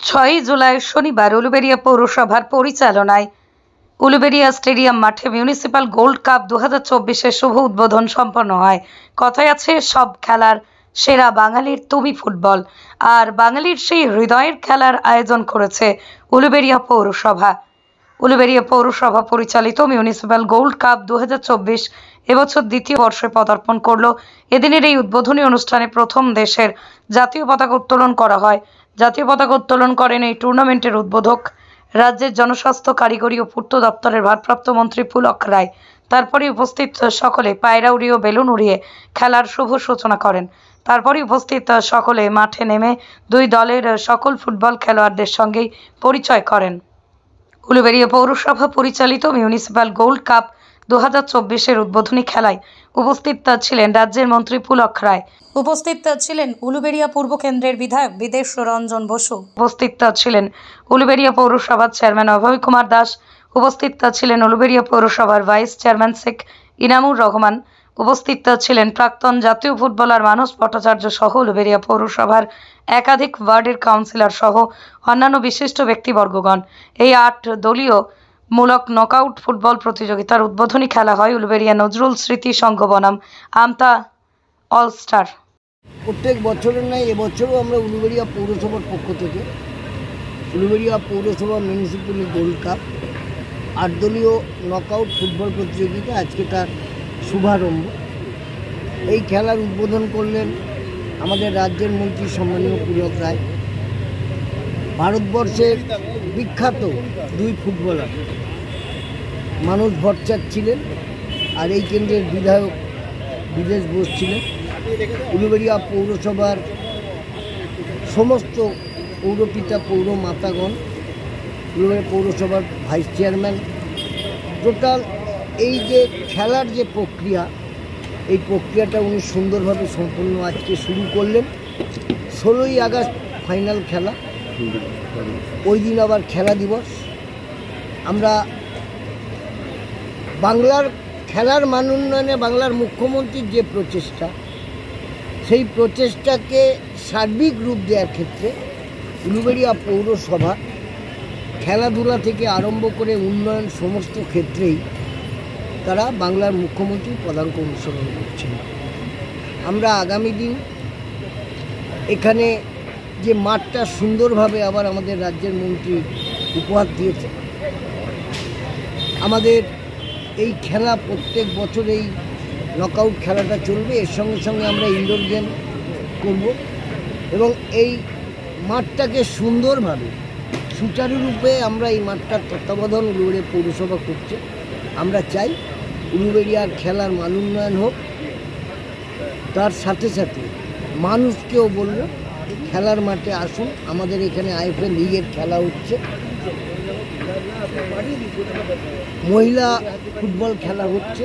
6 জুলাই শনিবার উলুবেড়িয়া পৌরসভার পরিচালনায় উলুবেড়িয়া স্টেডিয়াম মাঠে মিউনিসিপ্যাল গোল্ড কাপ 2024-এর শুভ উদ্বোধন সম্পন্ন হয়। কথায় আছে, সব খেলার সেরা বাঙালির তুমি ফুটবল। আর বাঙালির সেই হৃদয়ের খেলার আয়োজন করেছে উলুবেড়িয়া পৌরসভা। উলুবেড়িয়া পৌরসভা পরিচালিত মিউনিসিপ্যাল গোল্ড কাপ 2024 এবছর দ্বিতীয় বর্ষে পদার্পণ করল। এদিনের এই উদ্বোধনী অনুষ্ঠানে প্রথম দেশের জাতীয় পতাকা উত্তোলন করা হয়। জাতীয় পতাকা উত্তোলন করেন এই টুর্নামেন্টের উদ্বোধক, রাজ্যের জনস্বাস্থ্য, কারিগরি ও পূর্ত দপ্তরের ভারপ্রাপ্ত মন্ত্রী পুলক রায়। তারপরে উপস্থিত সকলে পায়রা উড়িয়ে ও বেলুন উড়িয়ে খেলার শুভ সূচনা করেন। তারপরে উপস্থিত সকলে মাঠে নেমে দুই দলের সকল ফুটবল খেলোয়াড়দের সঙ্গেই পরিচয় করেন। উলুবেড়িয়া পৌরসভা পরিচালিত মিউনিসিপ্যাল গোল্ড কাপ 2024-এর উদ্বোধনী খেলায় উপস্থিত ছিলেন রাজ্যের মন্ত্রী পুলক রায়, উপস্থিত ছিলেন উলুবেড়িয়া পূর্ব কেন্দ্রের বিধায়ক বিদেশ রঞ্জন বসু, উপস্থিত ছিলেন উলুবেড়িয়া পৌরসভার চেয়ারম্যান অভয় কুমার দাস, উপস্থিত ছিলেন উলুবেড়িয়া পৌরসভার ভাইস চেয়ারম্যান শেখ ইনামুর রহমান, উপস্থিত ছিলেন প্রাক্তন জাতীয় ফুটবলার মানস ভট্টাচার্য সহ উলুবেড়িয়া পৌরসভার একাধিক ওয়ার্ডের কাউন্সিলর সহ অন্যান্য বিশিষ্ট ব্যক্তিবর্গগণ। এই 8 দলীয় মূলক নকআউট ফুটবল প্রতিযোগিতার উদ্বোধনী খেলা হয় উলুবেড়িয়া নজরুল স্মৃতি সংঘ বনাম আমতা অলস্টার। প্রত্যেক বছরের নয়, এবছরও আমরা উলুবেড়িয়া পৌরসভার পক্ষ থেকে উলুবেড়িয়া পৌরসভা মিউনিসিপ্যাল গোল্ড কাপ 8 দলীয় নকআউট ফুটবল প্রতিযোগিতা আজকে তার শুভারম্ভ। এই খেলার উদ্বোধন করলেন আমাদের রাজ্যের মন্ত্রী সম্মানীয় পুলক রায়। ভারতবর্ষের বিখ্যাত 2 ফুটবলার মানস ভট্টাচার্য ছিলেন আর এই কেন্দ্রের বিধায়ক বিদেশ বোস ছিলেন। উলুবেড়িয়া পৌরসভার সমস্ত পৌরপিতা পৌর মাতাগণ, উলুবেড়িয়া পৌরসভার ভাইস চেয়ারম্যান, টোটাল এই যে খেলার যে প্রক্রিয়া, এই প্রক্রিয়াটা উনি সুন্দরভাবে সম্পূর্ণ আজকে শুরু করলেন। 16ই আগস্ট ফাইনাল খেলা, ওই দিন আবার খেলা দিবস। আমরা বাংলার খেলার মান উন্নয়নে বাংলার মুখ্যমন্ত্রীর যে প্রচেষ্টা, সেই প্রচেষ্টাকে সার্বিক রূপ দেওয়ার ক্ষেত্রে উলুবেড়িয়া পৌরসভা খেলাধুলা থেকে আরম্ভ করে উন্নয়ন সমস্ত ক্ষেত্রেই তারা বাংলার মুখ্যমন্ত্রীর পদাঙ্ক অনুসরণ করছেন। আমরা আগামী দিন এখানে যে মাঠটা সুন্দরভাবে আবার আমাদের রাজ্যের মন্ত্রী উপহার দিয়েছে, আমাদের এই খেলা প্রত্যেক বছর এই নকআউট খেলাটা চলবে। এর সঙ্গে সঙ্গে আমরা ইনডোর গেম করব এবং এই মাঠটাকে সুন্দরভাবে সুচারুরূপে আমরা এই মাঠটার তত্ত্বাবধান উলুবেড়িয়া পৌরসভা করছে। আমরা চাই উলুবেড়িয়ার খেলার মান উন্নয়ন হোক, তার সাথে সাথে মানুষকেও বলব খেলার মাঠে আসুন। আমাদের এখানে আইএফএ লিগের খেলা হচ্ছে, মহিলা ফুটবল খেলা হচ্ছে।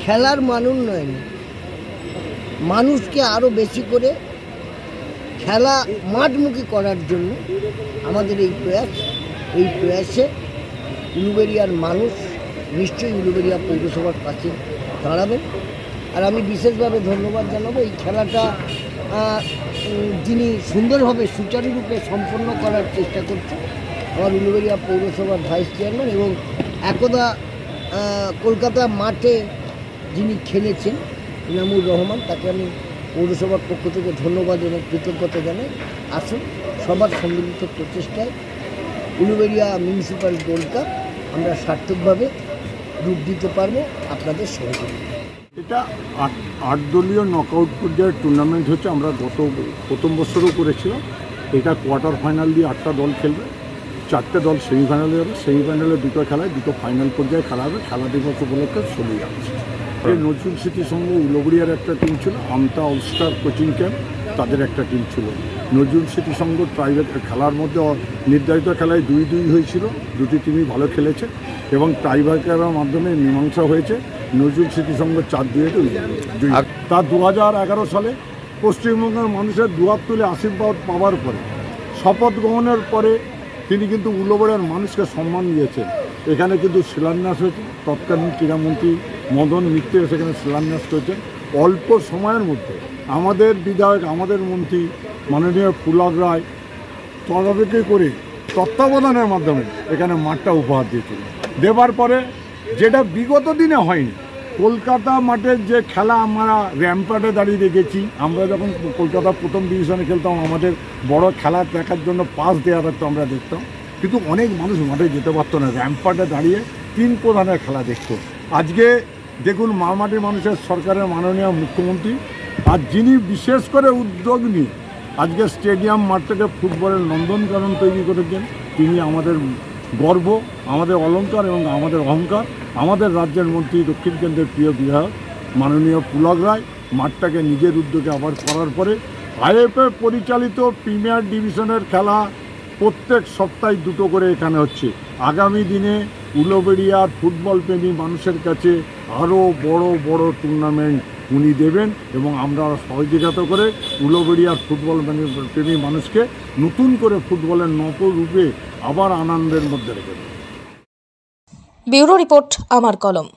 খেলার মান উন্নয়নে মানুষকে আরও বেশি করে খেলা মাঠমুখী করার জন্য আমাদের এই প্রয়াসে উলুবেড়িয়ার মানুষ নিশ্চয়ই উলুবেড়িয়া পৌরসভার পাশে দাঁড়াবেন। আর আমি বিশেষভাবে ধন্যবাদ জানাবো এই খেলাটা যিনি সুন্দরভাবে সুচারুরূপে সম্পন্ন করার চেষ্টা করছেন, আমার উলুবেড়িয়া পৌরসভার ভাইস চেয়ারম্যান এবং একদা কলকাতা মাঠে যিনি খেলেছেন ইনামুর রহমান, তাকে আমি পৌরসভার পক্ষ থেকে ধন্যবাদ এবং কৃতজ্ঞতা জানাই। আসুন, সবার সম্মিলিত প্রচেষ্টায় উলুবেড়িয়া মিউনিসিপ্যাল গোল্ড কাপ আমরা সার্থকভাবে রূপ দিতে পারবো আপনাদের সহযোগিতা। এটা 8 দলীয় নকআউট পর্যায়ের টুর্নামেন্ট হচ্ছে। আমরা প্রথম বছরও করেছিলাম। এটা কোয়ার্টার ফাইনাল দিয়ে 8টা দল খেলবে, 4টে দল সেমিফাইনালে যাবে, সেমিফাইনালে 2টো খেলায় 2টো ফাইনাল পর্যায়ে খেলা হবে। খেলা দিবস উপলক্ষে 16 আগস্ট নজরুল স্মৃতি সংঘ উলুবেড়িয়ার একটা টিম ছিল, আমতা অলস্টার কোচিং ক্যাম্প তাদের একটা টিম ছিল। নজরুল স্মৃতি সংঘ খেলার মধ্যে নির্ধারিত খেলায় 2-2 হয়েছিল, 2টি টিমই ভালো খেলেছে এবং টাইব্রেকারের মাধ্যমে মীমাংসা হয়েছে। নজরুল স্মৃতি সংঘ 4-2 তা 2011 সালে পশ্চিমবঙ্গের মানুষের দুয়ার তুলে আশীর্বাদ পাওয়ার পরে, শপথ গ্রহণের পরে তিনি কিন্তু উলুবেড়িয়ার মানুষকে সম্মান দিয়েছেন। এখানে কিন্তু শিলান্যাস হয়েছে, তৎকালীন ক্রীড়ামন্ত্রী মদন মিত্র সেখানে শিলান্যাস করেছেন। অল্প সময়ের মধ্যে আমাদের বিধায়ক, আমাদের মন্ত্রী মাননীয় পুলক রায় তদারকি করে তত্ত্বাবধানের মাধ্যমে এখানে মাঠটা উপহার দিয়েছিল। দেবার পরে যেটা বিগত দিনে হয়নি, কলকাতা মাঠের যে খেলা আমরা র্যাম্পার্টে দাঁড়িয়ে দেখেছি, আমরা যখন কলকাতা প্রথম ডিভিশনে খেলতাম আমাদের বড় খেলা দেখার জন্য পাস দেওয়া থাকতো, আমরা দেখতাম, কিন্তু অনেক মানুষ মাঠে যেতে পারতো না, র্যাম্পার্টে দাঁড়িয়ে তিন প্রধানের খেলা দেখতো। আজকে দেখুন মামাটির মানুষের সরকারের মাননীয় মুখ্যমন্ত্রী আর যিনি বিশেষ করে উদ্যোগ নিয়ে আজকে স্টেডিয়াম মাঠটাকে ফুটবলের নন্দনকানন তৈরি করেছেন, তিনি আমাদের গর্ব, আমাদের অলংকার এবং আমাদের অহংকার। আমাদের রাজ্যের মন্ত্রী দক্ষিণ কেন্দ্রের প্রিয় বিধায়ক মাননীয় পুলক রায় মাঠটাকে নিজের উদ্যোগে আবার করার পরে আইএফএ পরিচালিত প্রিমিয়ার ডিভিশনের খেলা প্রত্যেক সপ্তাহে দুটো করে এখানে হচ্ছে। আগামী দিনে উলুবেড়িয়ার ফুটবল প্রেমী মানুষের কাছে আরও বড় বড় টুর্নামেন্ট উনি দেবেন এবং আমরা সহযোগিতা করে উলুবেড়িয়ার ফুটবল প্রেমী মানুষকে নতুন করে ফুটবলের নবরূপে আবার আনন্দের মধ্যে রেখে দেব। ব্যুরো রিপোর্ট, আমার কলম।